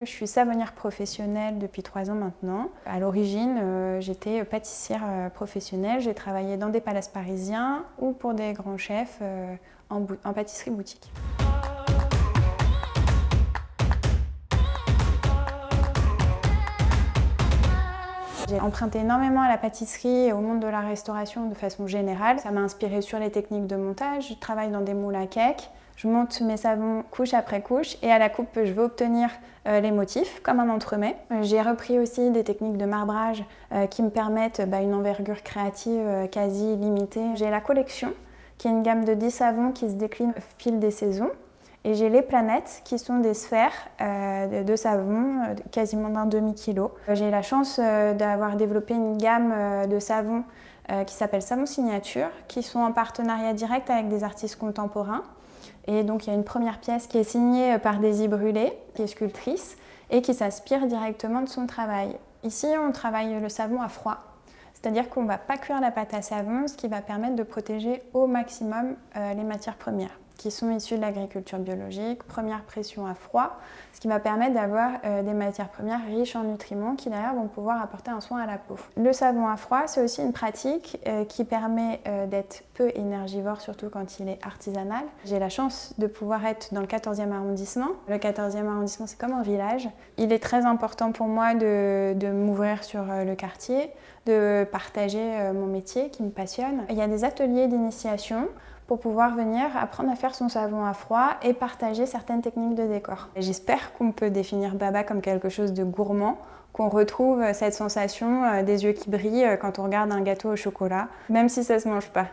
Je suis savonnière professionnelle depuis 3 ans maintenant. À l'origine, j'étais pâtissière professionnelle. J'ai travaillé dans des palaces parisiens ou pour des grands chefs en pâtisserie boutique. J'ai emprunté énormément à la pâtisserie et au monde de la restauration de façon générale. Ça m'a inspirée sur les techniques de montage. Je travaille dans des moules à cake. Je monte mes savons couche après couche et à la coupe, je vais obtenir les motifs comme un entremets. J'ai repris aussi des techniques de marbrage qui me permettent une envergure créative quasi illimitée. J'ai la collection qui est une gamme de 10 savons qui se décline au fil des saisons. Et j'ai les planètes qui sont des sphères de savon quasiment d'un demi-kilo. J'ai la chance d'avoir développé une gamme de savons qui s'appelle Savon Signature, qui sont en partenariat direct avec des artistes contemporains. Et donc il y a une première pièce qui est signée par Daisy Brûlé, qui est sculptrice, et qui s'inspire directement de son travail. Ici, on travaille le savon à froid. C'est-à-dire qu'on ne va pas cuire la pâte à savon, ce qui va permettre de protéger au maximum les matières premières qui sont issues de l'agriculture biologique, première pression à froid, ce qui va permettre d'avoir des matières premières riches en nutriments qui derrière vont pouvoir apporter un soin à la peau. Le savon à froid, c'est aussi une pratique qui permet d'être peu énergivore, surtout quand il est artisanal. J'ai la chance de pouvoir être dans le 14e arrondissement. Le 14e arrondissement, c'est comme un village. Il est très important pour moi de m'ouvrir sur le quartier, de partager mon métier qui me passionne. Il y a des ateliers d'initiation pour pouvoir venir apprendre à faire son savon à froid et partager certaines techniques de décor. J'espère qu'on peut définir Baba comme quelque chose de gourmand, qu'on retrouve cette sensation des yeux qui brillent quand on regarde un gâteau au chocolat, même si ça ne se mange pas.